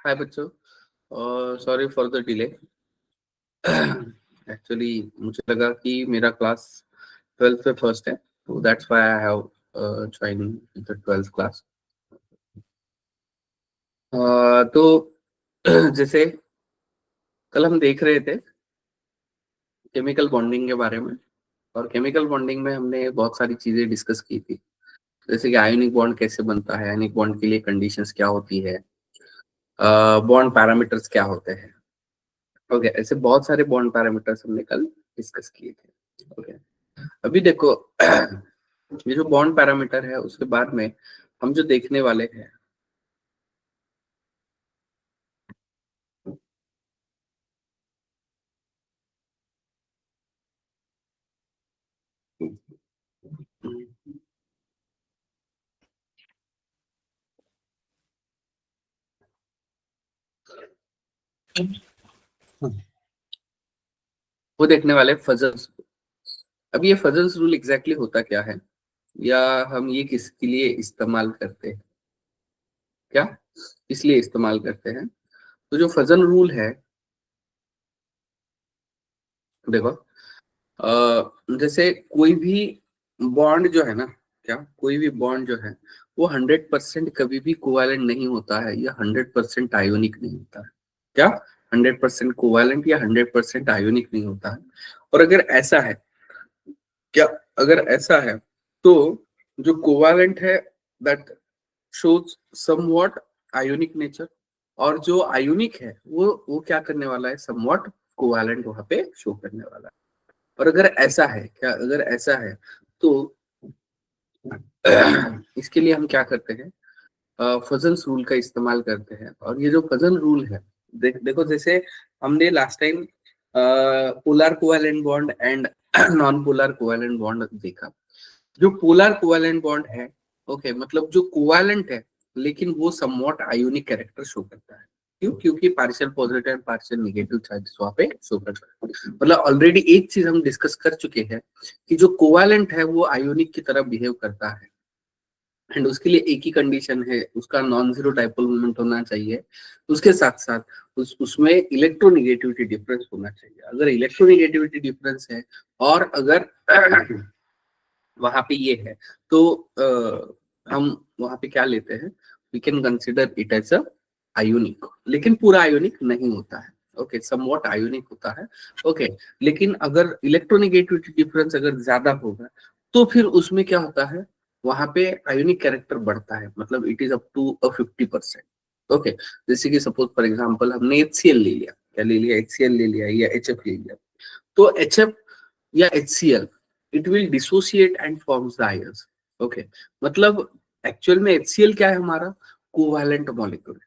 हाय बच्चों, sorry for the delay. Actually मुझे लगा कि मेरा क्लास 12th पे फर्स्ट है, तो that's why I have joining the 12th class. तो जैसे कल हम देख रहे थे केमिकल बॉन्डिंग के बारे में, और केमिकल बॉन्डिंग में हमने बहुत सारी चीजें डिस्कस की थी, जैसे कि आयोनिक बॉन्ड कैसे बनता है, आयोनिक बॉन्ड के लिए कंडीशंस क्या होती है, बॉन्ड पैरामीटर्स क्या होते हैं। ओके, ऐसे बहुत सारे बॉन्ड पैरामीटर्स हमने कल डिस्कस किए थे। ओके, अभी देखो ये जो बॉन्ड पैरामीटर है उसके बाद में हम जो देखने वाले हैं, वो देखने वाले फजल्स। अब ये फजल्स रूल एग्जैक्टली होता क्या है, या हम ये किसके लिए इस्तेमाल करते हैं, क्या इसलिए इस्तेमाल करते हैं। तो जो फजल रूल है, देखो जैसे कोई भी बॉन्ड जो है ना, क्या कोई भी बॉन्ड जो है वो 100% कभी भी कोवैलेंट नहीं होता है, या 100% आयोनिक नहीं होता है। क्या 100% कोवैलेंट या 100% आयोनिक नहीं होता है। और अगर ऐसा है, क्या अगर ऐसा है, तो जो कोवैलेंट है that shows somewhat ionic nature, और जो आयोनिक है वो क्या करने वाला है, समवॉट कोवैलेंट वहां पे शो करने वाला है। और अगर ऐसा है, क्या अगर ऐसा है, तो इसके लिए हम क्या करते हैं, फजल्स रूल का इस्तेमाल करते हैं। और ये जो फजल रूल है, देखो जैसे हमने last time polar covalent bond and non polar covalent bond देखा। जो पोलर कोवैलेंट बॉन्ड है, ओके, मतलब जो कोवैलेंट है लेकिन वो समवॉट आयोनिक कैरेक्टर शो करता है। क्यों? क्योंकि partial positive and partial negative charges वहां पे शो करता है। मतलब ऑलरेडी एक चीज हम डिस्कस कर चुके हैं कि जो कोवैलेंट है वो आयोनिक की तरह बिहेव करता है, एंड उसके लिए एक ही कंडीशन है, उसका नॉन जीरो डाइपोल मोमेंट होना चाहिए। उसके साथ साथ उसमें इलेक्ट्रोनेगेटिविटी डिफरेंस होना चाहिए। अगर इलेक्ट्रोनेगेटिविटी डिफरेंस है और अगर वहां पे ये है, तो हम वहां पे क्या लेते हैं, we can consider it as a ionic, लेकिन पूरा आयोनिक नहीं होता है। ओके, समवॉट आयोनिक होता है। ओके, लेकिन अगर इलेक्ट्रोनेगेटिविटी डिफरेंस अगर ज्यादा होगा तो फिर उसमें क्या होता है, वहां पे आयोनिक कैरेक्टर बढ़ता है, मतलब it is up to 50%। Okay, जैसे कि सपोज फॉर एग्जांपल हमने HCl ले लिया, क्या ले लिया, HCl ले लिया या HF ले लिया, तो HF या HCl it will dissociate and forms the ions. Okay, मतलब एक्चुअल में HCl क्या है, हमारा कोवैलेंट मॉलिक्यूल,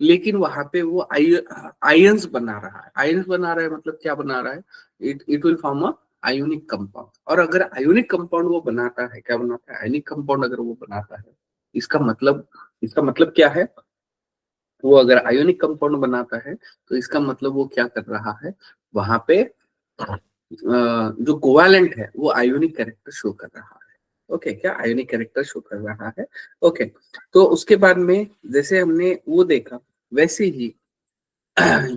लेकिन वहां पे वो आयंस बना रहा है। आयंस बना रहा है मतलब क्या बना रहा है, it it will form a ionic compound. और अगर आयोनिक कंपाउंड वो बनाता है, क्या बनाता है, आयोनिक कंपाउंड अगर वो बनाता है, इसका मतलब, इसका मतलब क्या है, वो अगर आयोनिक कंपाउंड बनाता है तो इसका मतलब वो क्या कर रहा है, वहां पे जो कोवैलेंट है वो आयोनिक कैरेक्टर शो कर रहा है। ओके, क्या आयोनिक कैरेक्टर शो कर रहा है। ओके, तो उसके बाद में जैसे हमने वो देखा, वैसे ही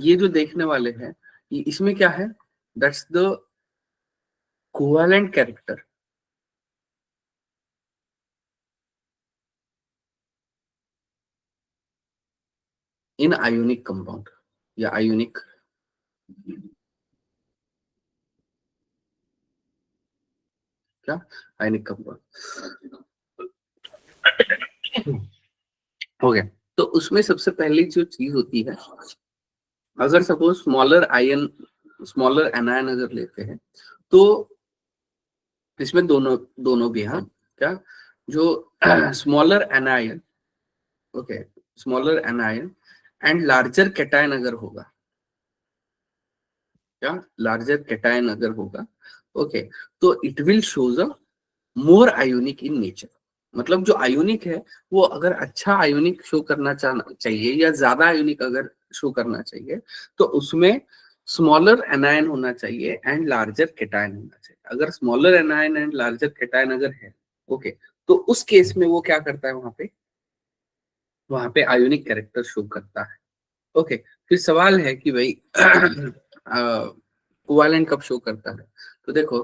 ये जो देखने वाले हैं, इसमें क्या है, that's the covalent character in ionic compound, या आयोनिक, क्या आयोनिक कंपाउंड। हो गया, तो उसमें सबसे पहली जो चीज होती है, अगर suppose smaller ion, smaller anion अगर लेते हैं, तो इसमें दोनों दोनों भी, हाँ, क्या जो smaller anion, okay, smaller anion and larger cation अगर होगा, क्या लार्जर कैटायन अगर होगा, ओके, तो it will shows a more ionic in nature. मतलब जो आयोनिक है वो अगर अच्छा आयोनिक शो करना चाहिए, या ज्यादा आयोनिक अगर शो करना चाहिए, तो उसमें स्मॉलर एनायन होना चाहिए एंड लार्जर कैटायन होना चाहिए। अगर smaller anion and larger cation अगर है, ओके, तो उस केस में वो क्या करता है, वहां पे आयोनिक कैरेक्टर शो करता है। ओके, फिर सवाल है कि भाई कोवैलेंट कब शो करता है? तो देखो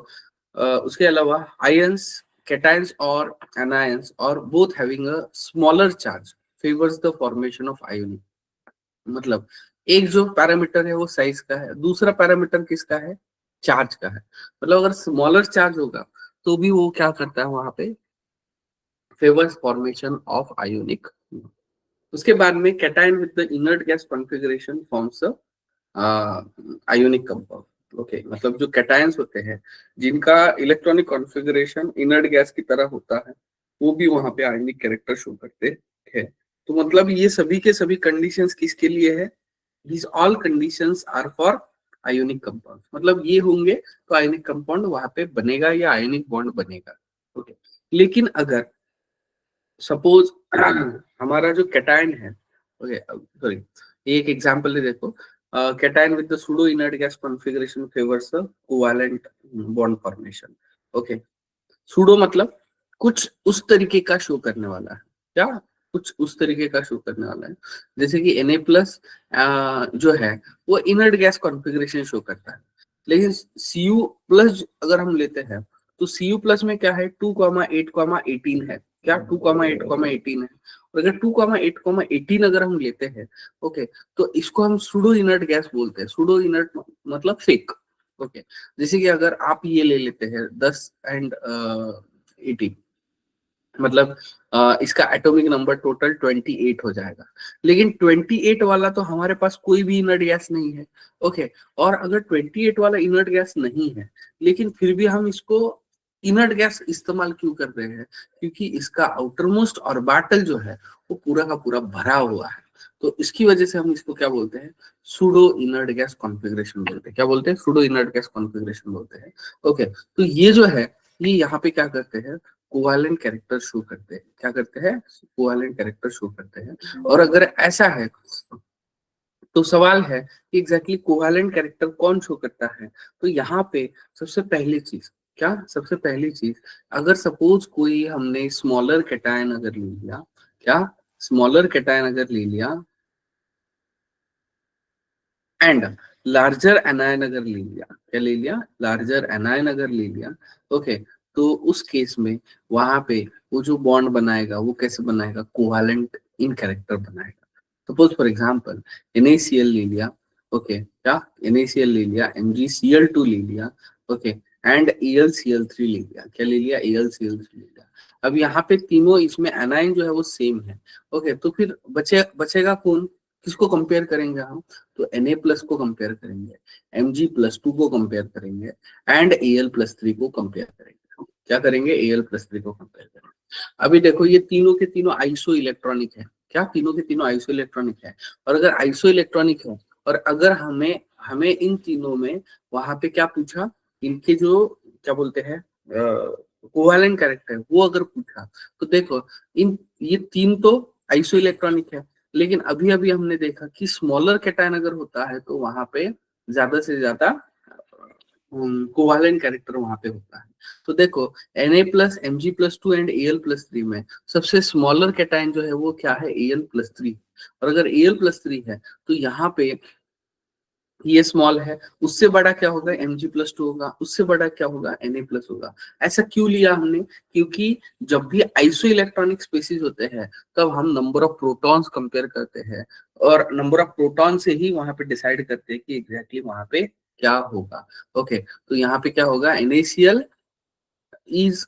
उसके अलावा आयंस, कैटायंस और एनायंस और both having a smaller charge favours the formation of ionic. मतलब एक जो पैरामीटर है वो साइज का है, दूसरा पैरामीटर किसका है? चार्ज का है। मतलब अगर स्मॉलर चार्ज होगा तो भी वो क्या करता है वहां पे? Favours formation of ionic. उसके बाद में cation with the inert gas configuration forms a ionic compound. Okay, मतलब जो कैटायंस होते हैं जिनका इलेक्ट्रॉनिक कॉन्फ़िगरेशन इनर्ट गैस की तरह होता है, वो भी वहां पे आयोनिक कैरेक्टर शो करते हैं। तो मतलब ये सभी के सभी कंडीशंस किसके लिए है? These all conditions are for ionic compound। मतलब ये होंगे तो आयोनिक कंपाउंड वहां पे बनेगा या आयोनिक बॉन्ड बनेगा। ओके, लेकिन अगर सपोज हमारा जो कैटायन है, ओके सॉरी, एक एग्जांपल देखो, cation with the pseudo inert gas configuration favours the covalent bond formation. Okay, pseudo मतलब कुछ उस तरीके का शो करने वाला है। क्या? कुछ उस तरीके का शो करने वाला है। जैसे कि Na प्लस जो है वो इनर्ट गैस कॉन्फ़िगरेशन शो करता है, लेकिन Cu प्लस अगर हम लेते हैं तो Cu प्लस में क्या है? 2,8,18 है। क्या 2,8,18 है? और अगर 2,8,18 अगर हम लेते हैं, ओके, तो इसको हम सूडो इनर्ट गैस बोलते हैं। सूडो इनर्ट मतलब फेक। ओके, जैसे कि अगर आप ये ले लेते हैं 10 एंड 18, मतलब इसका एटॉमिक नंबर टोटल 28 हो जाएगा। लेकिन 28 वाला तो हमारे पास कोई भी इनर्ट गैस नहीं है। ओके, और अगर 28 वाला इनर्ट गैस नहीं है लेकिन फिर भी हम इसको इनर्ट गैस इस्तेमाल क्यों कर रहे हैं? क्योंकि इसका आउटर मोस्ट ऑर्बिटल जो है वो पूरा का पूरा भरा हुआ है। तो इसकी वजह से हम इसको क्या बोलते हैं? सूडो इनर्ट गैस कॉन्फ़िगरेशन बोलते हैं। क्या बोलते हैं? सूडो इनर्ट गैस कॉन्फ़िगरेशन बोलते हैं। ओके, तो ये जो है ये यहाँ पे क्या करते हैं? कोवैलेंट कैरेक्टर शो करते हैं। क्या करते हैं? कोवैलेंट कैरेक्टर शो करते हैं। और अगर ऐसा है तो सवाल है कि एग्जैक्टली कोवैलेंट कैरेक्टर कौन शो करता है? तो यहाँ पे सबसे पहली चीज, क्या सबसे पहली चीज, अगर सपोज कोई हमने स्मॉलर कैटायन अगर ले लिया, क्या स्मॉलर कैटायन अगर ले लिया एंड लार्जर एनायन अगर ले लिया, क्या ले लिया? लार्जर एनायन अगर ले लिया, ओके, तो उस केस में वहां पे वो जो बॉन्ड बनाएगा वो कैसे बनाएगा? कोवैलेंट इन कैरेक्टर बनाएगा। सपोज फॉर एग्जांपल NaCl ले लिया, ओके, क्या NaCl ले लिया, MgCl2 ले लिया, ओके, एंड AlCl3 ले लिया। क्या ले लिया? AlCl3 ले लिया। अब यहाँ पे तीनों इसमें एनाइन जो है वो सेम है। ओके, तो फिर बचेगा कौन? किसको कंपेयर करेंगे हम? तो Na प्लस को कंपेयर करेंगे, Mg+2 को कंपेयर करेंगे एंड Al+3 को कंपेयर करेंगे। क्या करेंगे? Al+3 को कंपेयर करेंगे। अभी देखो ये तीनों के तीनों आइसो इलेक्ट्रॉनिक है। क्या तीनों के तीनों आइसो इलेक्ट्रॉनिक है? और अगर आइसो इलेक्ट्रॉनिक है और अगर हमें हमें इन तीनों में वहां पे क्या पूछा? इनके जो क्या बोलते हैं कोवैलेंट कैरेक्टर वो अगर पूछा, तो देखो इन ये तीन तो आइसो इलेक्ट्रॉनिक है, लेकिन अभी अभी हमने देखा कि स्मॉलर कैटायन अगर होता है तो वहां पे ज्यादा से ज्यादा कोवैलेंट कैरेक्टर वहां पे होता है। तो देखो Na+Mg+2 एंड Al+3 में सबसे स्मॉलर कैटायन जो है वो क्या है? Al+3। और अगर Al+3 है तो यहाँ पे ये स्मॉल है, उससे बड़ा क्या होगा? Mg+2 होगा, उससे बड़ा क्या होगा? Na+ होगा। ऐसा क्यों लिया हमने? क्योंकि जब भी आइसो इलेक्ट्रॉनिक स्पेसिस होते हैं तब हम नंबर ऑफ प्रोटॉन्स कंपेयर करते हैं और नंबर ऑफ प्रोटॉन से ही वहां पे डिसाइड करते हैं कि एग्जैक्टली वहां पे क्या होगा। ओके, तो यहाँ पे क्या होगा? NaCl is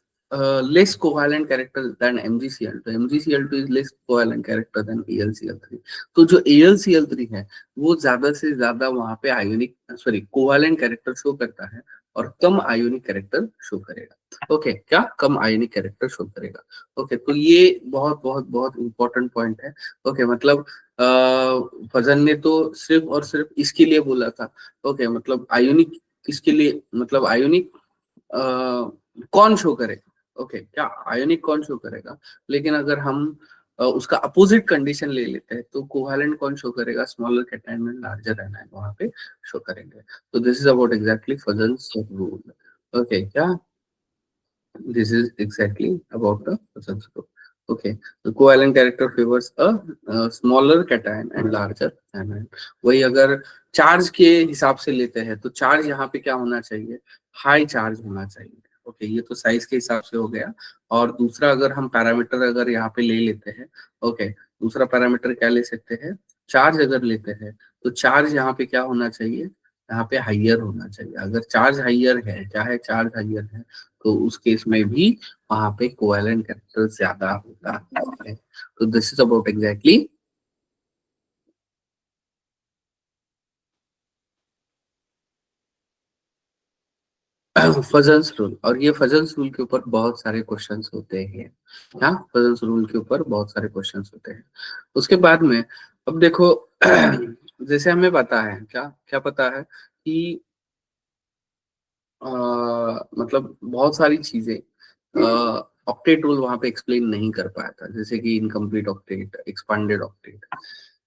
less covalent character than MgCl2। MgCl2 is less covalent character than AlCl3। तो जो AlCl3 है वो ज्यादा से ज्यादा वहां पे ionic sorry covalent character show करता है और कम आयोनिक कैरेक्टर शो करेगा। ओके, क्या कम आयोनिक कैरेक्टर शो करेगा? ओके, तो ये बहुत बहुत बहुत इंपॉर्टेंट पॉइंट है। ओके, मतलब फजल ने तो सिर्फ और सिर्फ इसके लिए बोला था। ओके, मतलब आयोनिक किसके लिए? मतलब आयोनिक कौन शो करेगा? ओके, क्या आयोनिक कौन शो करेगा? लेकिन अगर हम उसका अपोजिट कंडीशन ले लेते हैं तो कोवैलेंट कौन शो करेगा? स्मॉलर कैटायन में लार्जर एनायन वहां पे शो करेंगे। तो this is about exactly Fajans rule. Okay, क्या this is exactly about the Fajans rule. Okay, the covalent character favors a smaller cation and larger anion. वही अगर charge के हिसाब से लेते हैं तो चार्ज यहाँ पे क्या होना चाहिए, हाई चार्ज होना चाहिए। ओके, ये तो साइज के हिसाब से हो गया। और दूसरा अगर हम पैरामीटर अगर यहाँ पे ले लेते हैं, ओके, दूसरा पैरामीटर क्या ले सकते हैं, चार्ज अगर लेते हैं तो चार्ज यहाँ पे क्या होना चाहिए, यहाँ पे हाइयर होना चाहिए। अगर चार्ज हाइयर है, क्या है, चार्ज हाइयर है, तो उस केस में भी वहां पे कोवेलेंट कैरेक्टर ज्यादा होता है। तो this is about exactly Fajans rule. और ये फजल्स रूल के ऊपर बहुत सारे क्वेश्चंस होते हैं। हाँ, फजल्स रूल के ऊपर बहुत सारे क्वेश्चंस होते हैं। उसके बाद में अब देखो जैसे हमें पता है, क्या क्या पता है कि मतलब बहुत सारी चीजें ऑक्टेट रूल वहां पे एक्सप्लेन नहीं कर पाया था, जैसे कि इनकम्प्लीट ऑक्टेट, एक्सपांडेड ऑक्टेट।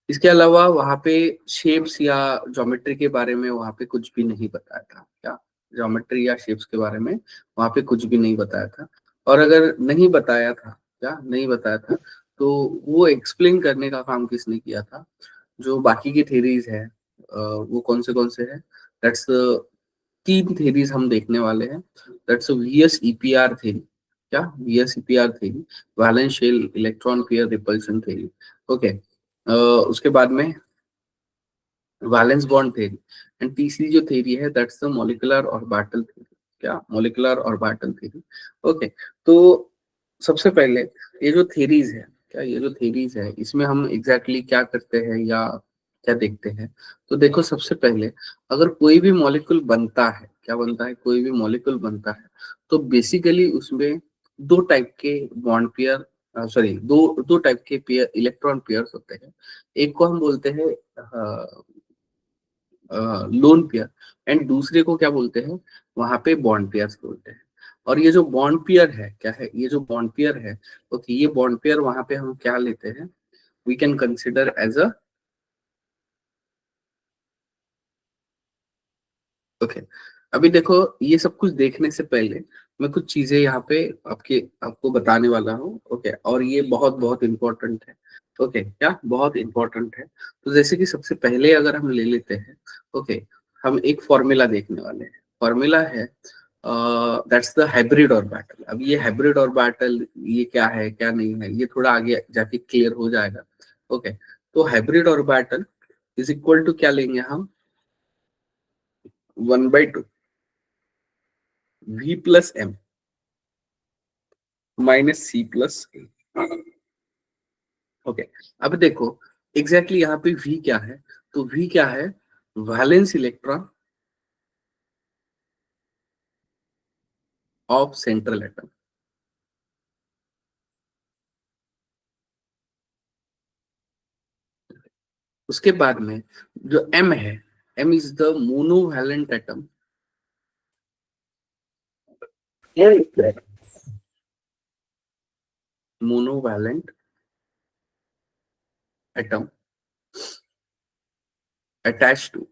इसके अलावा वहां पे शेप्स या ज्योमेट्री के बारे में वहां पे कुछ भी नहीं बताया था। क्या, ज्योमेट्री या शेप्स के बारे में वहां पे कुछ भी नहीं बताया था। और अगर नहीं बताया था, क्या नहीं बताया था, तो वो एक्सप्लेन करने का काम किसने किया था, जो बाकी की थेरीज है वो कौन से हैं, दैट्स तीन थेरीज हम देखने वाले हैं। That's VS EPR theory. क्या, VS EPR theory, valence shell electron pair repulsion theory. Okay, उसके बाद में वैलेंस बॉन्ड थ्योरी। एंड तीसरी जो थ्योरी है that's the molecular orbital theory. क्या, मॉलिक्यूलर ऑर्बिटल थ्योरी। ओके, तो सबसे पहले ये जो थ्योरीज है, क्या ये जो थ्योरीज है इसमें हम एग्जैक्टली क्या करते हैं या क्या देखते हैं। तो देखो, सबसे पहले अगर कोई भी मॉलिक्यूल बनता है, क्या बनता है, कोई भी मॉलिक्यूल बनता है, तो बेसिकली उसमें दो टाइप के बॉन्ड पेयर, सॉरी, दो दो टाइप के पेयर, इलेक्ट्रॉन पेयर्स होते हैं। एक को हम बोलते हैं लोन पेयर, एंड दूसरे को क्या बोलते हैं, वहां पे बॉन्ड पेयर्स बोलते हैं। और ये जो बॉन्ड पेयर है, क्या है, ये जो बॉन्ड पेयर है, ओके, ये बॉन्ड पेयर वहां पे हम क्या लेते हैं, we can consider as a, okay. अभी देखो, ये सब कुछ देखने से पहले मैं कुछ चीजें यहाँ पे आपको बताने वाला हूँ। ओके, और ये बहुत बहुत इंपॉर्टेंट है। ओके, क्या बहुत इंपॉर्टेंट है। तो जैसे कि सबसे पहले अगर हम ले लेते हैं, ओके, हम एक फॉर्मूला देखने वाले हैं। फॉर्मूला है दैट्स द हाइब्रिड ऑर्बिटल। अब ये हाइब्रिड ऑर्बिटल ये क्या है, क्या नहीं है, ये थोड़ा आगे जाके क्लियर हो जाएगा। ओके, तो hybrid orbital is equal to क्या लेंगे हम, 1/2 V plus M minus C plus A. Okay, अब देखो एग्जैक्टली यहाँ पे V क्या है, तो V क्या है, valence electron of central atom. उसके बाद में जो M है, M is the monovalent atom, monovalent atom attach to,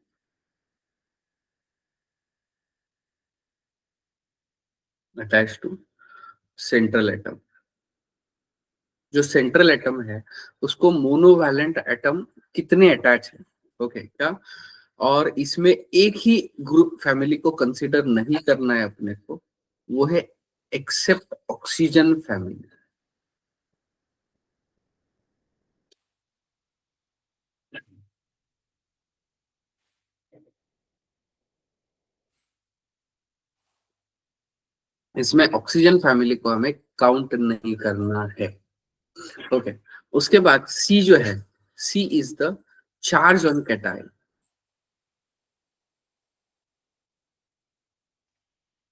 attach to central atom. जो सेंट्रल एटम है उसको मोनोवैलेंट एटम कितने अटैच है, ओके, क्या, और इसमें एक ही ग्रुप फैमिली को कंसीडर नहीं करना है अपने को, वो है एक्सेप्ट ऑक्सीजन फैमिली। इसमें ऑक्सीजन फैमिली को हमें काउंट नहीं करना है। ओके, उसके बाद सी जो है, C is the charge on cation.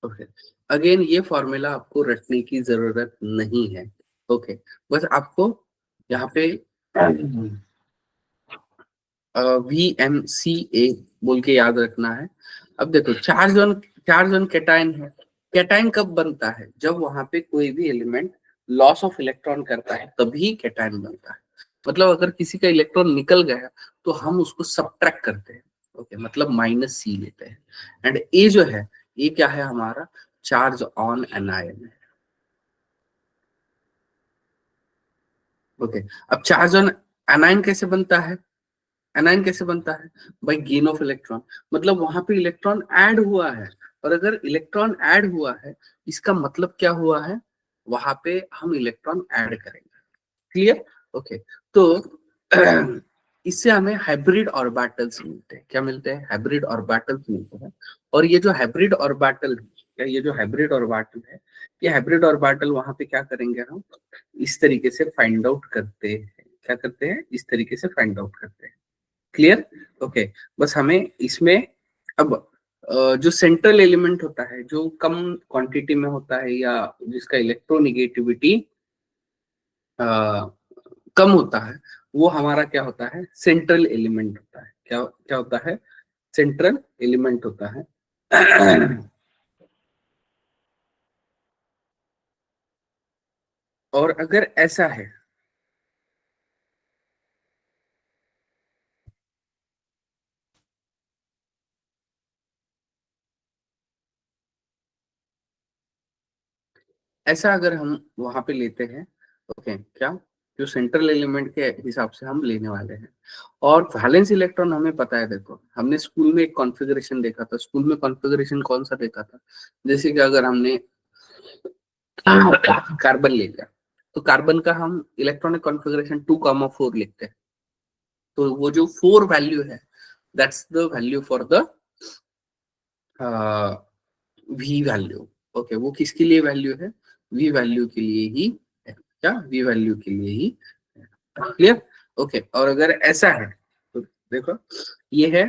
Okay, again ये फॉर्मूला आपको रटने की जरूरत नहीं है। ओके, बस आपको यहाँ पे VMCA बोल के याद रखना है। अब देखो, चार्ज ऑन कैटायन है। कैटायन कब बनता है, जब वहां पे कोई भी एलिमेंट लॉस ऑफ इलेक्ट्रॉन करता है तभी कैटायन बनता है। मतलब अगर किसी का इलेक्ट्रॉन निकल गया तो हम उसको सब्ट्रैक्ट करते हैं। ओके, मतलब -C लेते हैं। एंड ए जो है, ये क्या है हमारा, चार्ज ऑन एनायन है। ओके, अब चार्ज ऑन एनायन कैसे बनता है? एनायन कैसे बनता है? By gain of electron. मतलब वहां पे इलेक्ट्रॉन ऐड हुआ है, और अगर इलेक्ट्रॉन ऐड हुआ है, इसका मतलब क्या हुआ है? वहां पे हम इलेक्ट्रॉन ऐड करेंगे। क्लियर? ओके, तो इससे हमें हाइब्रिड ऑर्बिटल्स मिलते हैं। क्या मिलते हैं? हाइब्रिड ऑर्बिटल्स मिलते हैं। और ये जो हाइब्रिड ऑर्बिटल है, ये जो हाइब्रिड ऑर्बिटल है, ये हाइब्रिड ऑर्बिटल वहां पे क्या करेंगे हम? इस तरीके से फाइंड आउट करते हैं। क्या करते हैं? इस तरीके से फाइंड आउट करते हैं। क्लियर? ओके, बस हमें इसमें अब जो सेंट्रल एलिमेंट होता है, जो कम क्वांटिटी में होता है या जिसका इलेक्ट्रोनिगेटिविटी कम होता है, वो हमारा क्या होता है? सेंट्रल एलिमेंट होता है। क्या क्या होता है? सेंट्रल एलिमेंट होता है। और अगर ऐसा है, ऐसा अगर हम वहां पे लेते हैं, ओके, क्या जो सेंट्रल एलिमेंट के हिसाब से हम लेने वाले हैं, और वैलेंस इलेक्ट्रॉन हमें पता है। देखो, हमने स्कूल में एक कॉन्फ़िगरेशन देखा था। स्कूल में कॉन्फ़िगरेशन कौन सा देखा था? जैसे कि अगर हमने कार्बन ले लिया, तो कार्बन का हम इलेक्ट्रॉनिक कॉन्फ़िगरेशन 2,4 लिखते हैं। तो वो जो 4 वैल्यू है, that's the value for the V value. Okay, वो किसके लिए वैल्यू है? वी वैल्यू के लिए ही है। क्या? वी वैल्यू के लिए ही। क्लियर? ओके, और अगर ऐसा है तो देखो, ये है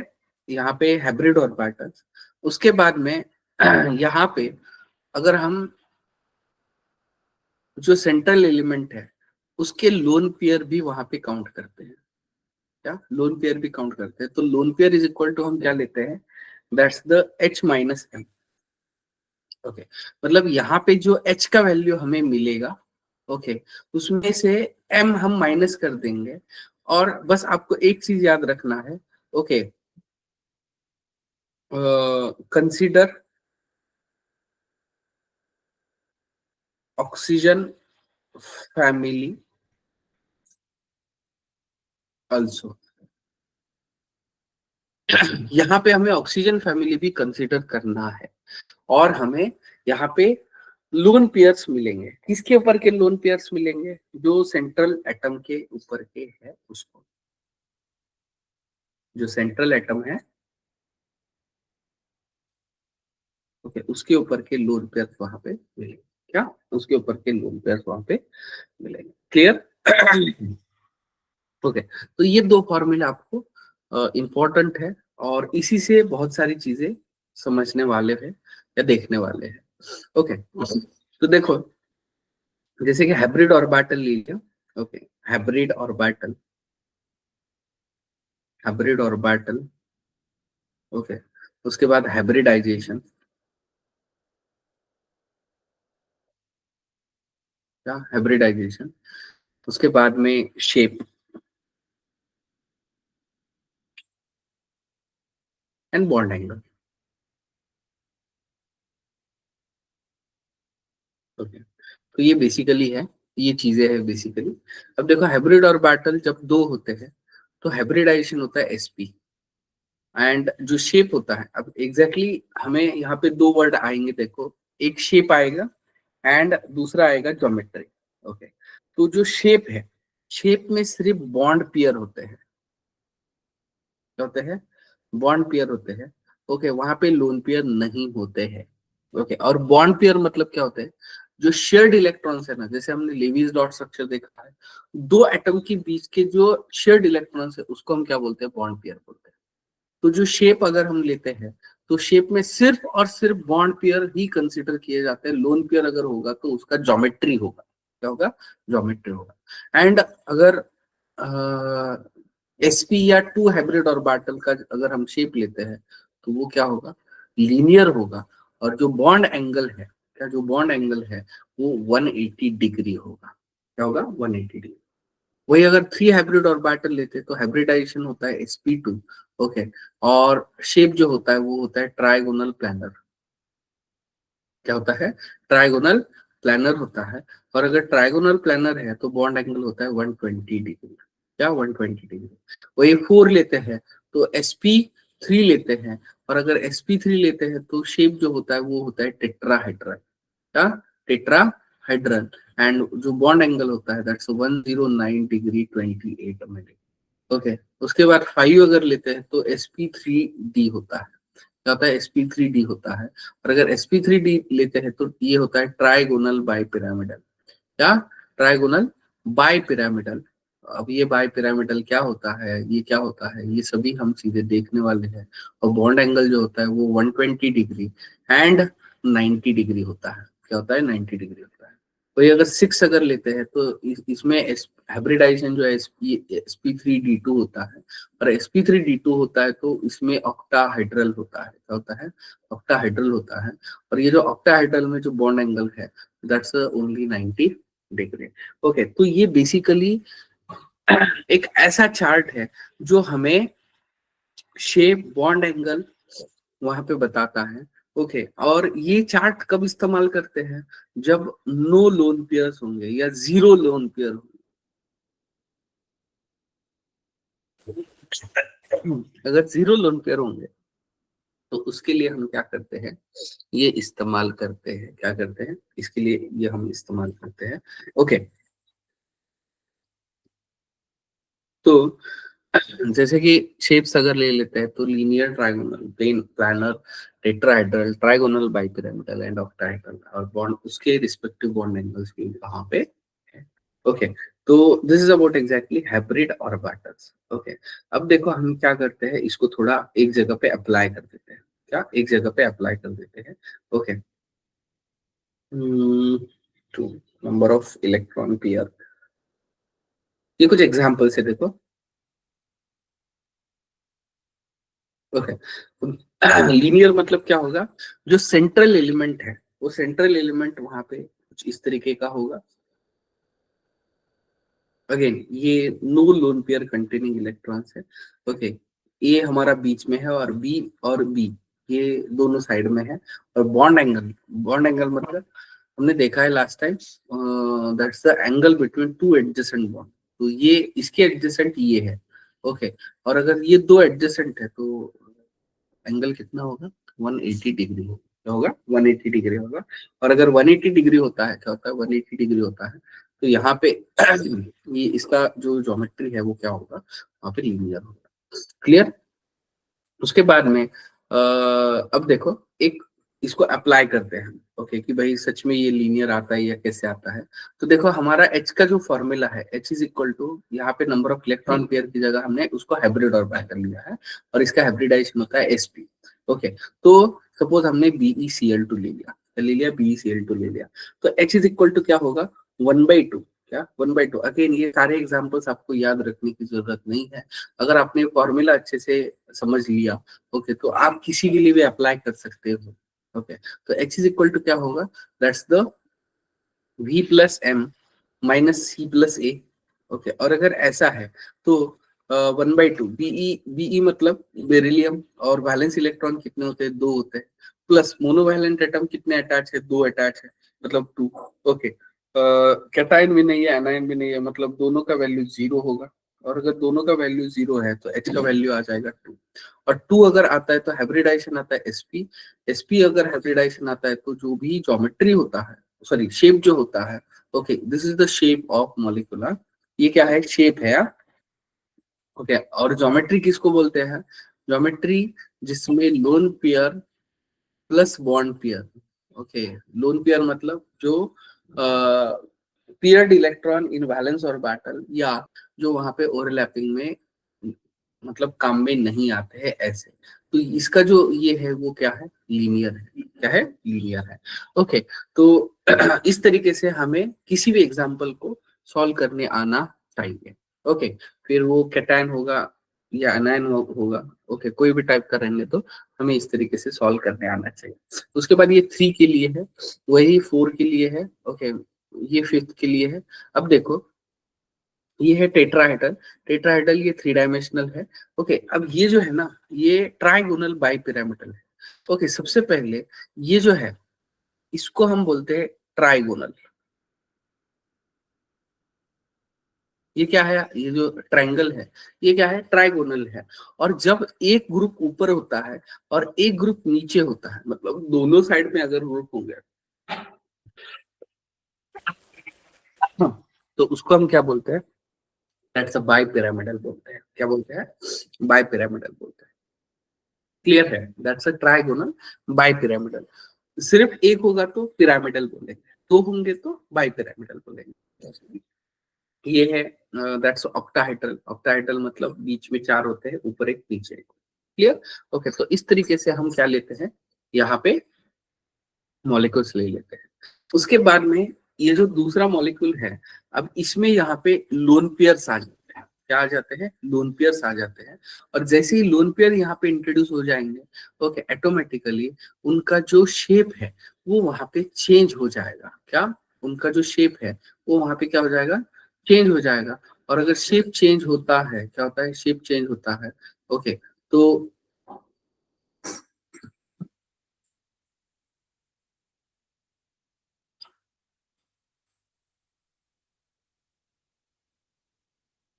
यहाँ पे हाइब्रिड और पैटर्न। उसके बाद में यहाँ पे अगर हम जो सेंट्रल एलिमेंट है, उसके लोन पेयर भी वहां पे काउंट करते हैं। क्या? लोन पेयर भी काउंट करते हैं। तो lone pair is equal to हम क्या लेते हैं? That's the H minus M। Okay, मतलब यहाँ पे जो H का वैल्यू हमें मिलेगा, ओके, उसमें से M हम माइनस कर देंगे। और बस आपको एक चीज याद रखना है। Okay, consider oxygen family also। यहाँ पे हमें ऑक्सीजन फैमिली भी कंसीडर करना है, और हमें यहाँ पे लोन पेयर्स मिलेंगे। किसके ऊपर के लोन पेयर्स मिलेंगे? जो सेंट्रल एटम के ऊपर के है उसको। जो सेंट्रल एटम है, ओके, उसके ऊपर के लोन पेयर्स वहां पे मिलेंगे। क्या? उसके ऊपर के लोन पेयर्स वहां पे मिलेंगे। क्लियर? ओके, तो ये दो फॉर्मूला आपको इंपॉर्टेंट है, और इसी से बहुत सारी चीजें समझने वाले हैं या देखने वाले हैं। ओके, तो देखो, जैसे कि हाइब्रिड ऑर्बिटल ले लिया। Okay, hybrid orbital, hybrid orbital. Okay, उसके बाद हाइब्रिडाइजेशन। क्या? हाइब्रिडाइजेशन। उसके बाद में shape and bond angle. Okay, तो ये बेसिकली है, ये चीजें है बेसिकली। अब देखो, हाइब्रिड ऑर्बिटल जब दो होते हैं, तो हाइब्रिडाइजेशन होता है sp। एंड जो शेप होता है, अब एग्जैक्टली हमें यहाँ पे दो वर्ड आएंगे। देखो, एक शेप आएगा एंड दूसरा आएगा ज्योमेट्री। ओके, तो जो शेप है, शेप में सिर्फ बॉन्ड पेयर होते हैं। क्या होते हैं? बॉन्ड पेयर होते हैं। ओके, वहां पे लोन पेयर नहीं होते हैं। ओके, और बॉन्ड पेयर मतलब क्या होते हैं? जो शेयर्ड इलेक्ट्रॉन्स है ना, जैसे हमने लेविस डॉट स्ट्रक्चर देखा है, दो एटम के बीच के जो शेयर्ड इलेक्ट्रॉन्स है उसको हम क्या बोलते हैं? बॉन्ड पेयर बोलते हैं। तो जो शेप अगर हम लेते हैं, तो शेप में सिर्फ और सिर्फ बॉन्ड पेयर ही कंसीडर किए जाते हैं। लोन पेयर अगर होगा तो उसका ज्योमेट्री होगा। क्या होगा? ज्योमेट्री होगा। एंड अगर sp या टू हाइब्रिड ऑर्बिटल का अगर हम शेप लेते हैं, तो वो क्या होगा? लीनियर होगा। और जो बॉन्ड एंगल है, क्या जो बॉन्ड एंगल है, वो 180 डिग्री होगा। क्या होगा? 180 डिग्री। वही अगर थ्री हाइब्रिड ऑर्बिटल लेते हैं, तो हाइब्रिडाइजेशन होता है sp2। ओके, और शेप जो होता है वो होता है ट्राइगोनल प्लानर। क्या होता है? ट्राइगोनल प्लानर होता है, और अगर ट्राइगोनल प्लानर है तो बॉन्ड एंगल होता है 120 डिग्री। क्या 120 डिग्री? वही 4 लेते हैं तो sp3 लेते हैं, और अगर sp3 लेते हैं तो शेप जो होता है वो होता है टेट्राहेड्रल। क्या? टेट्राहेड्रल। एंड जो बॉन्ड एंगल होता है दैट्स 109 डिग्री 28 मिनट। ओके, उसके बाद 5 अगर लेते हैं तो sp3d होता है। क्या होता है? sp3d होता है। और अगर sp3d लेते हैं तो ये होता है ट्राइगोनल बाई पिरामिडल। क्या? Trigonal bi pyramidal. अब ये बाई पिरामिडल क्या होता है, ये क्या होता है, ये सभी हम सीधे देखने वाले हैं। और बॉन्ड एंगल जो होता है वो 120 डिग्री एंड 90 डिग्री होता है। क्या होता है? 90 डिग्री होता है। तो ये अगर 6 अगर लेते हैं तो इसमें हाइब्रिडाइजेशन जो है sp3d2 होता है, और sp3d2 होता है तो इसमें ऑक्टाहाइड्रल होता है। क्या होता है? ऑक्टाहाइड्रल होता है। और ये जो ऑक्टाहाइड्रल में जो बॉन्ड एंगल है दैट्स ओनली 90 डिग्री। ओके, तो ये बेसिकली एक ऐसा चार्ट है जो हमें शेप, बॉन्ड एंगल वहां पे बताता है। ओके, और ये चार्ट कब इस्तेमाल करते हैं? जब नो लोन पेयर्स होंगे या जीरो लोन पेयर होंगे। अगर जीरो लोन पेयर होंगे तो उसके लिए हम क्या करते हैं, ये इस्तेमाल करते हैं। क्या करते हैं? इसके लिए ये हम इस्तेमाल करते हैं। ओके, तो जैसे कि शेप्स अगर ले लेते हैं तो linear, trigonal, plane, planar, tetrahedral, trigonal, bipyramidal and octahedral, और बॉन्ड उसके रिस्पेक्टिव बॉन्ड एंगल्स भी कहाँ पे है। ओके, तो this is about exactly hybrid orbitals. Okay, अब देखो हम क्या करते हैं, इसको थोड़ा एक जगह पे अप्लाई कर देते हैं। क्या? एक जगह पे अप्लाई कर देते हैं। Okay, two number of electron pair, ये कुछ एग्जांपल्स है देखो। ओके, लीनियर मतलब क्या होगा? जो सेंट्रल एलिमेंट है वो सेंट्रल एलिमेंट वहां पे कुछ इस तरीके का होगा। अगेन ये no lone pair containing electrons है। ओके, ए हमारा बीच में है और बी ये दोनों साइड में है। और बॉन्ड एंगल मतलब हमने देखा है last time, that's the angle between two adjacent bond. तो ये इसके एडजेसेंट ये है। ओके, और अगर ये दो एडजेसेंट है तो एंगल कितना होगा? 180 डिग्री होगा। क्या होगा? 180 डिग्री होगा। और अगर 180 डिग्री होता है, क्या होता है? 180 डिग्री होता है तो यहाँ पे ये इसका जो ज्योमेट्री है वो क्या होगा? वहाँ पे लीनियर होगा। क्लियर? उसके बाद में अब देखो एक इसको अप्लाई करते हैं। ओके, कि भाई सच में ये लीनियर आता है या कैसे आता है। तो देखो हमारा H का जो फॉर्मूला है, H इज इक्वल टू, यहाँ पे नंबर ऑफ इलेक्ट्रॉन पेयर की जगह हमने उसको हाइब्रिड और बाय कर लिया है, और इसका हाइब्रिडाइजेशन होता है sp। ओके, तो सपोज हमने BeCl2 ले लिया, BeCl2 ले लिया, तो H इज इक्वल टू क्या होगा? 1/2। क्या? 1/2। अगेन ये सारे एग्जाम्पल्स आपको याद रखने की जरूरत नहीं है। अगर आपने फॉर्मूला अच्छे से समझ लिया, ओके, तो आप किसी के लिए भी अप्लाई कर सकते हो। ओके, तो H इज इक्वल टू क्या होगा? That's the V plus M minus C plus A. Okay, और अगर ऐसा है तो 1/2 बीई मतलब बेरिलियम, और वैलेंस इलेक्ट्रॉन कितने होते हैं? 2 होते हैं। प्लस मोनोवैलेंट एटम कितने अटैच है? 2 अटैच है, मतलब 2। ओके, कैटायन भी नहीं है, एनायन भी नहीं है, मतलब दोनों का वैल्यू 0 होगा। और अगर दोनों का वैल्यू 0 है तो H का वैल्यू आ जाएगा 2। और 2 अगर आता है तो हाइब्रिडाइजेशन आता है sp। sp अगर हाइब्रिडाइजेशन आता है तो जो भी ज्योमेट्री होता है, सॉरी शेप जो होता है, okay, this is the shape of molecular. ये क्या है? शेप है। ओके, और ज्योमेट्री किसको बोलते हैं? ज्योमेट्री जिसमें lone pair plus bond pair. Okay, lone pair मतलब जो पेयर्ड इलेक्ट्रॉन इन वैलेंस और बैटल, या जो वहां पे ओवरलैपिंग में मतलब काम में नहीं आते हैं ऐसे। तो इसका जो ये है वो क्या है? लीनियर है। क्या है? लीनियर है। ओके, तो इस तरीके से हमें किसी भी एग्जांपल को सॉल्व करने आना चाहिए। ओके, फिर वो कैटायन होगा या एनायन होगा, ओके, कोई भी टाइप का रहने तो हमें इस तरीके से सॉल्व करने आना चाहिए। उसके बाद ये 3 के लिए है, वही 4 के लिए है। ओके, ये 5th के लिए है। अब देखो ये है टेट्राहेड्रल। टेट्राहेड्रल ये 3 डायमेंशनल है। ओके, अब ये जो है ना, ये ट्राइगोनल बाई पिरामिडल है। ओके, सबसे पहले ये जो है इसको हम बोलते हैं ट्राइगोनल। ये क्या है, ये जो ट्रायंगल है ये क्या है, ट्राइगोनल है। और जब एक ग्रुप ऊपर होता है और एक ग्रुप नीचे होता है, मतलब दोनों साइड में अगर ग्रुप होंगे, हाँ, तो उसको हम क्या बोलते हैं, दैट्स अ बाई पिरामिडल बोलते हैं। क्या बोलते हैं, बाई पिरामिडल बोलते हैं। क्लियर है, that's a trigonal bi pyramidal. सिर्फ एक होगा तो पिरामिडल बोलेंगे, दो होंगे तो बाई पिरामिडल बोलेंगे। ये है दैट्स ऑक्टाहेड्रल। ऑक्टाहेड्रल मतलब बीच में चार होते हैं, ऊपर एक नीचे एक। क्लियर। ओके, तो इस तरीके से हम क्या लेते हैं, यहाँ पे मॉलिक्यूल्स ले लेते हैं। उसके बाद में ये जो दूसरा मॉलिक्यूल है, अब इसमें यहाँ पे लोन पेयर्स आ जाते हैं। क्या आ जाते हैं, लोन पेयर्स आ जाते हैं। और जैसे ही लोन पेयर यहाँ पे इंट्रोड्यूस हो जाएंगे, ओके, ऑटोमेटिकली उनका जो शेप है वो वहां पे चेंज हो जाएगा। क्या, उनका जो शेप है वो वहां पे क्या हो जाएगा, चेंज हो जाएगा। और अगर शेप चेंज होता है, क्या होता है, शेप चेंज होता है, ओके, तो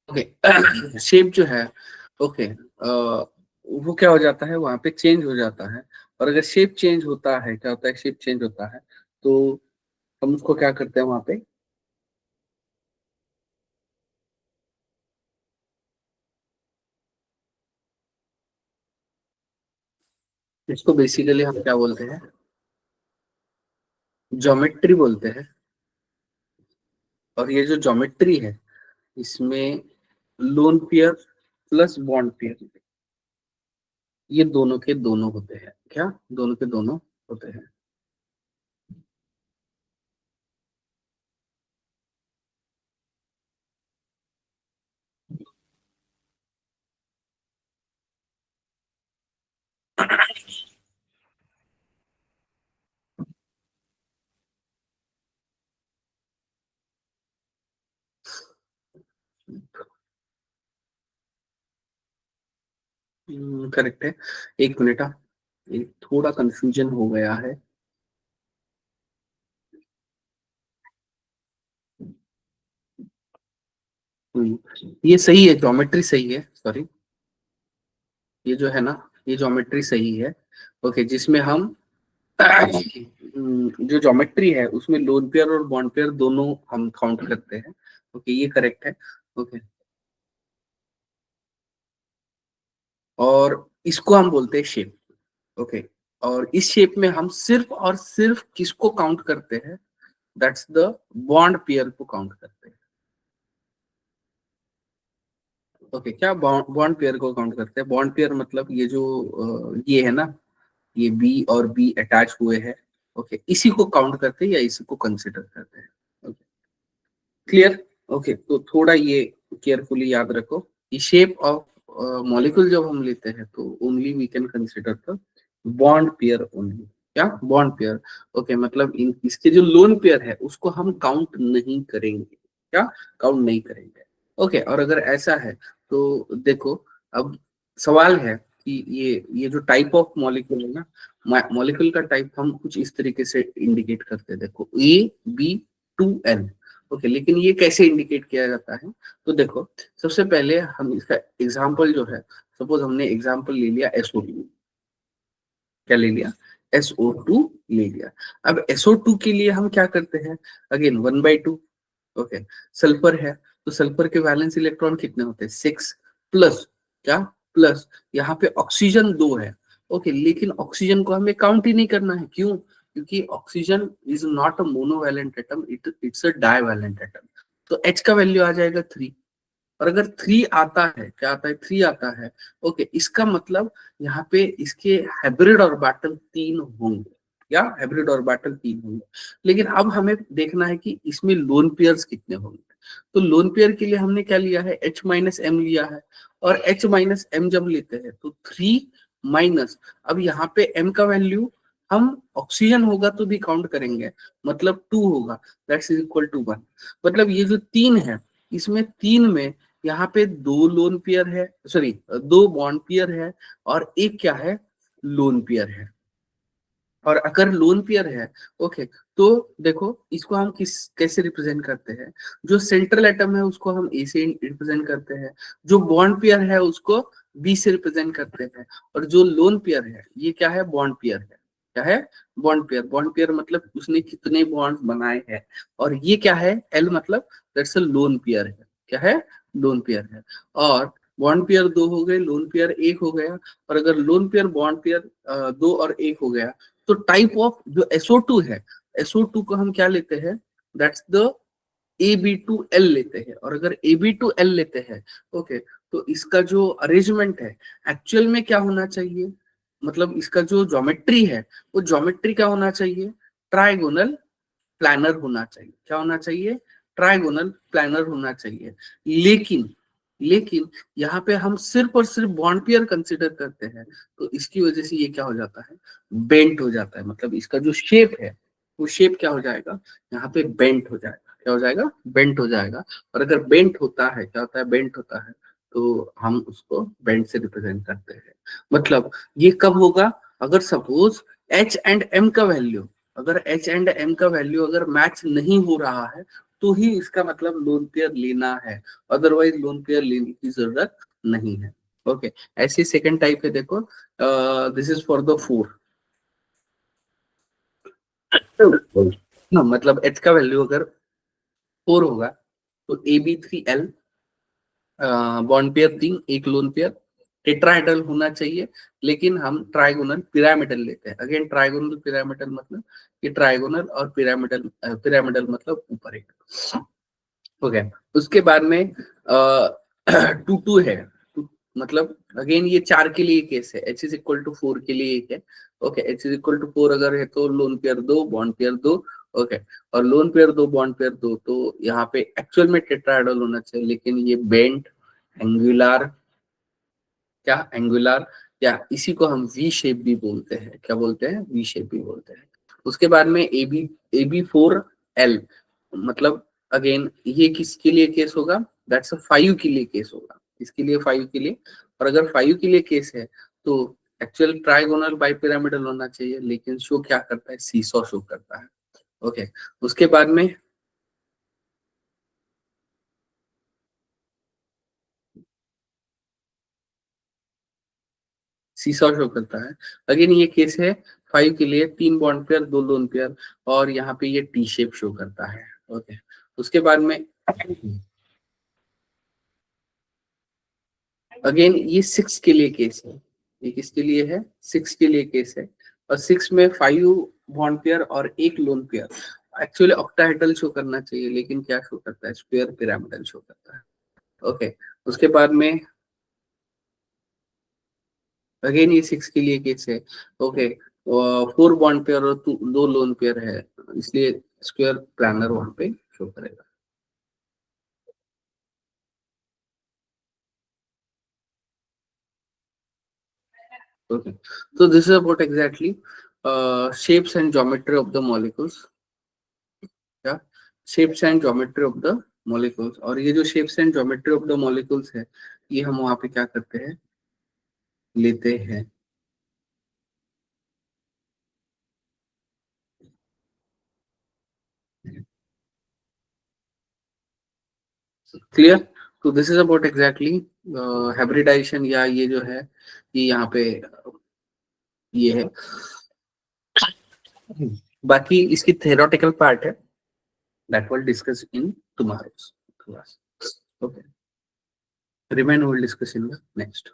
ओके शेप जो है, ओके, वो क्या हो जाता है, वहां पे चेंज हो जाता है। और अगर शेप चेंज होता है, क्या होता है, शेप चेंज होता है, तो हम उसको क्या करते हैं वहां पे, इसको बेसिकली हम क्या बोलते हैं, ज्योमेट्री बोलते हैं। और ये जो ज्योमेट्री है, इसमें lone pair plus bond pair, ये दोनों के दोनों होते हैं। क्या, दोनों के दोनों होते हैं। करेक्ट है। एक मिनट, एक थोड़ा कंफ्यूजन हो गया है। ये सही है, ज्योमेट्री सही है, सॉरी, ये जो है ना, ये ज्योमेट्री सही है। ओके, जिसमें हम जो ज्योमेट्री है उसमें लोन पेयर और बॉन्ड पेयर दोनों हम काउंट करते हैं। ओके, ये करेक्ट है। ओके, और इसको हम बोलते हैं शेप। ओके, और इस शेप में हम सिर्फ और सिर्फ किसको काउंट करते हैं, दैट्स द बॉन्ड पेयर को काउंट करते हैं। ओके, क्या बॉन्ड पेयर को काउंट करते हैं, बॉन्ड पेयर मतलब ये जो ये है ना, ये बी और बी अटैच हुए हैं। ओके, इसी को काउंट करते हैं या इसी को कंसिडर करते हैं। Okay, clear. ओके, तो थोड़ा ये केयरफुली याद रखो, ये शेप ऑफ मॉलिक्यूल जब हम लेते हैं तो only we can consider the bond pair only. क्या, बॉन्ड पेयर। ओके, मतलब इन इसके जो लोन पेयर है उसको हम काउंट नहीं करेंगे। क्या, काउंट नहीं करेंगे। ओके, और अगर ऐसा है तो देखो, अब सवाल है कि ये जो टाइप ऑफ मॉलिक्यूल है ना, मॉलिक्यूल का टाइप हम कुछ इस तरीके से इंडिकेट करते हैं, देखो A B 2N। ओके, लेकिन ये कैसे इंडिकेट किया जाता है, तो देखो, सबसे पहले हम इसका एग्जाम्पल जो है, सपोज हमने एग्जाम्पल ले लिया SO2। क्या ले लिया, SO2 ले लिया। अब SO2 के लिए हम क्या करते हैं, अगेन 1/2। ओके, सल्फर है तो सल्फर के वैलेंस इलेक्ट्रॉन कितने होते हैं, 6 प्लस, क्या, प्लस, यहाँ पे ऑक्सीजन 2 है। ओके, लेकिन ऑक्सीजन को हमें काउंट ही नहीं करना है, क्यों, क्योंकि oxygen is not a monovalent atom, it's a divalent atom. तो H का वैल्यू आ जाएगा 3। और अगर 3 आता है, क्या आता है, 3 आता है, ओके, इसका मतलब यहाँ पे इसके हाइब्रिड और बैटल 3 होंगे। या हाइब्रिड और बैटल 3 होंगे। लेकिन अब हमें देखना है कि इसमें लोन पेयर्स कितने होंगे। तो लोन पेयर के लिए हमने क्या लिया है, H-M लिया है। और H-M जब लेते हैं तो 3 माइनस, अब यहाँ पे M का वैल्यू हम ऑक्सीजन होगा तो भी काउंट करेंगे, मतलब 2 होगा, दैट्स इज इक्वल टू 1। मतलब ये जो 3 है, इसमें 3 में यहाँ पे 2 लोन पेयर है, सॉरी 2 बॉन्ड पेयर है, और एक क्या है, लोन पेयर है। और अगर लोन पेयर है, ओके, तो देखो इसको हम कैसे रिप्रेजेंट करते हैं, जो सेंट्रल एटम है उसको हम ए से रिप्रेजेंट करते हैं, जो बॉन्ड पेयर है उसको बी से रिप्रेजेंट करते हैं, और जो लोन पेयर है ये क्या है, बॉन्ड पेयर है। क्या है, बॉन्ड पेयर। बॉन्ड पेयर मतलब उसने कितने बॉन्ड बनाए हैं, और ये क्या है, एल मतलब दैट्स अ लोन पेयर है। क्या है, लोन पेयर है। और बॉन्ड पेयर दो हो गए, लोन पेयर एक हो गया, और अगर लोन पेयर बॉन्ड पेयर दो और एक हो गया, तो टाइप ऑफ जो SO2 है, SO2 को हम क्या लेते हैं, दैट्स द AB2L लेते हैं। और अगर AB2L लेते हैं, ओके, तो इसका जो अरेंजमेंट है एक्चुअल में क्या होना चाहिए, मतलब इसका जो ज्योमेट्री है वो ज्योमेट्री क्या होना चाहिए, ट्राइगोनल प्लानर होना चाहिए। क्या होना चाहिए, ट्राइगोनल प्लानर होना चाहिए। लेकिन लेकिन यहाँ पे हम सिर्फ और सिर्फ बॉन्ड पेयर कंसिडर करते हैं, तो इसकी वजह से ये क्या हो जाता है, बेंट हो जाता है। मतलब इसका जो शेप है वो शेप क्या हो जाएगा, यहाँ पे बेंट हो जाएगा। क्या हो जाएगा, बेंट हो जाएगा। और अगर बेंट होता है, क्या होता है, बेंट होता है, तो हम उसको बेंट से रिप्रेजेंट करते हैं। मतलब ये कब होगा, अगर सपोज H&M का वैल्यू, अगर H&M का वैल्यू अगर मैच नहीं हो रहा है, तो ही इसका मतलब लोन पेयर लेना है, अदरवाइज लोन पेयर लेने की जरूरत नहीं है। ओके, ऐसी सेकंड टाइप है, देखो दिस इज फॉर द 4। मतलब H का वैल्यू अगर 4 होगा, तो AB3L बॉन्ड पेयर 3, एक लोन पेयर, टेट्राहेड्रल होना चाहिए। लेकिन हम ट्राइगोनल पिरामिडल लेते हैं। अगेन ट्राइगोनल पिरामिडल मतलब ये ट्राइगोनल, और पिरामिडल पिरामिडल मतलब ऊपर एक। ओके, उसके बाद में 2 2 है। मतलब अगेन ये 4 के लिए केस है, H इज इक्वल टू 4 के लिए एक है। Okay, H is equal to 4 अगर है तो lone pair 2 bond pair 2। Okay, और लोन पेयर 2 बॉन्ड पेयर 2, तो यहाँ पे एक्चुअल में टेट्राहेड्रल होना चाहिए, लेकिन ये बेंट एंगुलर, क्या एंगुलर, या इसी को हम वी शेप भी बोलते हैं। क्या बोलते हैं, वी शेप भी बोलते हैं। उसके बाद में AB4L, मतलब अगेन ये किसके लिए केस होगा, दैट्स अ 5 के लिए केस होगा। इसके लिए 5 के लिए। और अगर 5 के लिए केस है, तो एक्चुअल ट्राइगोनल बाइपिरामिडल होना चाहिए, लेकिन शो क्या करता है, सीसॉ शो करता है। ओके, उसके बाद में सीसॉ शो करता है। अगेन ये केस है 5 के लिए, 3 बॉन्ड पेयर 2 लोन पेयर, और यहाँ पे ये टी शेप शो करता है। ओके, उसके बाद में अगेन ये 6 के लिए केस है। ये किसके लिए है, 6 के लिए केस है। और 6 में 5 बॉन्ड पेयर और एक lone pair. Actually octahedral show करना चाहिए, लेकिन क्या शो करता है, स्क्वायर पिरामिडल शो करता है। ओके, उसके बाद में अगेन ये 6 के लिए केस है। ओके, 4 बॉन्ड पेयर और 2 लोन पेयर है, इसलिए स्क्वायर प्लानर वहां पे शो करेगा। Okay, so this is about exactly shapes and geometry of the molecules. क्या, shapes and geometry of the molecules। और ये जो shapes and geometry of the molecules है, ये हम वहाँ पे क्या करते हैं, लेते हैं। क्लियर, तो this is about exactly hybridisation, या ये जो है ये यहाँ पे ये है। बाकी इसकी थेरोटिकल पार्ट है, that will discuss in tomorrow's class. Okay, remain, we will discuss in the next.